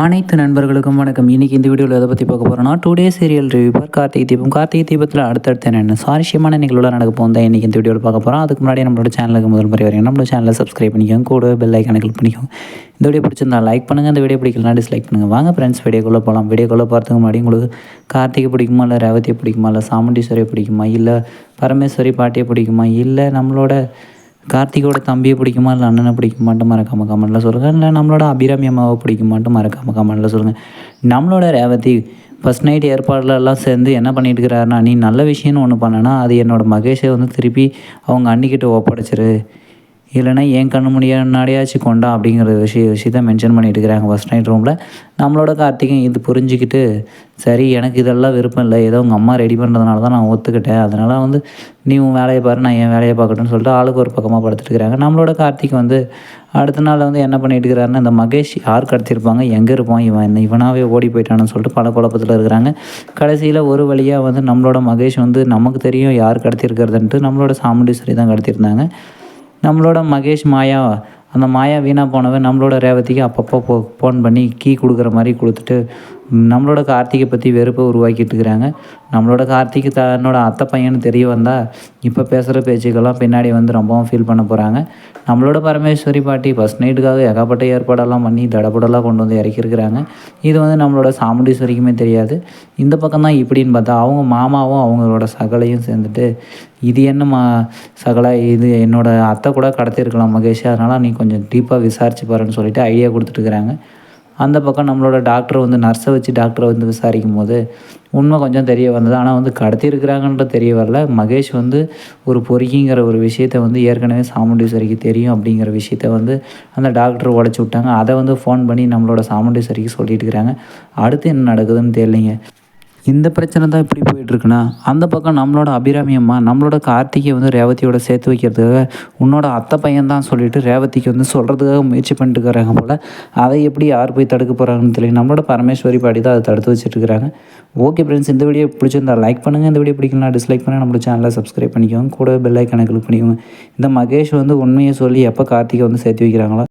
அனைத்து நண்பர்களுக்கும் வணக்கம். இன்றைக்கி இந்த வீடியோவில் எதை பற்றி பார்க்க போகிறோன்னா, டே சீரியல் ரிவ்யூ பார் கார்த்திகை தீபம். கார்த்திகை தீபத்தில் அடுத்தடுத்து என்னென்ன சுவாரஸ்யமான நிகழ்வுல நடக்க போகுது தான் இன்றைக்கி இந்த வீடியோவில் பார்க்க போகிறோம். அதுக்கு முன்னாடி நம்மளோட சேனலுக்கு முதல் முறை வரீங்க, நம்மளோட சேனலை சப்ஸ்கிரைப் பண்ணிக்கோங்க, கூட பெல் ஐக்கானை கிளிக் பண்ணிக்கோங்க. இந்த வீடியோ பிடிச்சிருந்தா லைக் பண்ணுங்கள், இந்த வீடியோ பிடிக்கலாம் டிஸ்லைக் பண்ணுங்கள். வாங்க ஃப்ரெண்ட்ஸ், வீடியோக்குள்ளே போகலாம். வீடியோக்குள்ளே போகிறதுக்கு முன்னாடி உங்களுக்கு கார்த்திகை பிடிக்குமா, இல்லை ரேவதியை பிடிக்குமா, இல்லை சாமுண்டீஸ்வரியை பிடிக்குமா, இல்லை பரமேஸ்வரி பாட்டியை பிடிக்குமா, இல்லை நம்மளோட கார்த்திகோட தம்பியை பிடிக்குமா, இல்லை அண்ணனை பிடிக்குமான்ட்டு மறக்காமல் கமெண்ட்டில் சொல்லுங்கள். இல்லை நம்மளோட அபிராமி அம்மாவை பிடிக்குமான்ட்டு மறக்காமல் கமெண்ட்டில் சொல்லுங்கள். நம்மளோட ரேவதி ஃபஸ்ட் நைட் ஏற்பாடுலலாம் சேர்ந்து என்ன பண்ணிட்டு இருக்கிறாருன்னா, நீ நல்ல விஷயம்னு ஒன்று பண்ணனா அது என்னோடய மகேஷை வந்து திருப்பி அவங்க அண்ணிக்கிட்ட ஒப்படைச்சிரு, இல்லைனா என் கண்ணு முன்னாடியாச்சும் கொண்டா அப்படிங்கிற விஷயத்த மென்ஷன் பண்ணிட்டு இருக்கிறாங்க ஃபஸ்ட் நைட் ரூமில். நம்மளோட கார்த்திகை இது புரிஞ்சுக்கிட்டு, சரி எனக்கு இதெல்லாம் விருப்பம் இல்லை, ஏதோ உங்கள் அம்மா ரெடி பண்ணுறதுனால தான் நான் ஒத்துக்கிட்டேன், அதனால் வந்து நீ உன் வேலையை பாரு, நான் என் வேலையை பார்க்கட்டும்னு சொல்லிட்டு ஆளுக்கு ஒரு பக்கமாக படுத்துட்டு இருக்கிறாங்க. நம்மளோட கார்த்திக் வந்து அடுத்த நாள் வந்து என்ன பண்ணிட்டு இருக்கிறாருன்னா, இந்த மகேஷ் யார் கடத்திருப்பாங்க, எங்கே இருப்பான், இவனாவே ஓடி போயிட்டான்னு சொல்லிட்டு பல குழப்பத்தில் இருக்கிறாங்க. கடைசியில் ஒரு வழியாக வந்து நம்மளோட மகேஷ் வந்து நமக்கு தெரியும் யார் கடத்திருக்கிறதுன்ட்டு, நம்மளோட சாமுண்டீஸ்வரி தான் கடத்திருந்தாங்க. நம்மளோட மகேஷ் மாயா, அந்த மாயா வீணாக போனவன் நம்மளோட ரேவதிக்கு அப்பப்போ ஃபோன் பண்ணி கீ கொடுக்குற மாதிரி கொடுத்துட்டு நம்மளோட கார்த்திகை பற்றி வெறுப்பை உருவாக்கிட்டு இருக்கிறாங்க. நம்மளோட கார்த்திகை தன்னோட அத்தை பையன்னு தெரிய வந்தால் இப்போ பேசுகிற பேச்சுக்கெல்லாம் பின்னாடி வந்து ரொம்பவும் ஃபீல் பண்ண போகிறாங்க. நம்மளோட பரமேஸ்வரி பாட்டி ஃபஸ்ட் நைட்டுக்காக ஏகப்பட்ட ஏற்பாடெல்லாம் பண்ணி தடபுடலாம் கொண்டு வந்து இறக்கியிருக்கிறாங்க. இது வந்து நம்மளோட சாமுண்டீஸ்வரிக்குமே தெரியாது. இந்த பக்கம் தான் இப்படின்னு பார்த்தா அவங்க மாமாவும் அவங்களோட சகலையும் சேர்ந்துட்டு, இது என்ன சகலை, இது என்னோடய அத்தை கூட கடத்திருக்கலாம் மகேஷ், அதனால் நீ கொஞ்சம் டீப்பாக விசாரிச்சு பாருன்னு சொல்லிட்டு ஐடியா கொடுத்துட்டுருக்குறாங்க. அந்த பக்கம் நம்மளோட டாக்டரை வந்து நர்ஸை வச்சு டாக்டரை வந்து விசாரிக்கும் போது உண்மை கொஞ்சம் தெரிய வந்தது. ஆனால் வந்து கடத்தியிருக்கிறாங்கன்ற தெரிய வரல. மகேஷ் வந்து ஒரு பொறுக்கிங்கிற ஒரு விஷயத்த வந்து ஏற்கனவே சாமுண்டீஸ்வரிக்கு தெரியும் அப்படிங்கிற விஷயத்த வந்து அந்த டாக்டர் உடச்சி விட்டாங்க. அதை வந்து ஃபோன் பண்ணி நம்மளோட சாமுண்டீஸ்வரிக்கு சொல்லிட்டு இருக்கிறாங்க. அடுத்து என்ன நடக்குதுன்னு தெரியலைங்க. இந்த பிரச்சனை தான் இப்படி போயிட்டுருக்குன்னா, அந்த பக்கம் நம்மளோட அபிராமி அம்மா நம்மளோட கார்த்திகை வந்து ரேவதியோட சேர்த்து வைக்கிறதுக்காக உன்னோட அத்தை பையன் தான் சொல்லிவிட்டு ரேவதிக்கு வந்து சொல்கிறதுக்காக முயற்சி பண்ணிட்டு இருக்கிறாங்க போல். அதை எப்படி யார் போய் தடுக்க போகிறாங்கன்னு தெரியல. நம்மளோட பரமேஸ்வரி பாடி தான் அதை தடுத்து வச்சுட்டுருக்காங்க. ஓகே ஃப்ரெண்ட்ஸ், இந்த வீடியோ பிடிச்சிருந்தா லைக் பண்ணுங்கள், இந்த வீடியோ பிடிக்கலாம் டிஸ்லைக் பண்ணுங்கள், நம்மளோட சேனலை சப்ஸ்கிரைப் பண்ணிக்கோங்க, கூட பெல் ஐக்கானை கிளிக் பண்ணிக்கோங்க. இந்த மகேஷ் வந்து உண்மையை சொல்லி எப்போ கார்த்திகை வந்து சேர்த்து வைக்கிறாங்களோ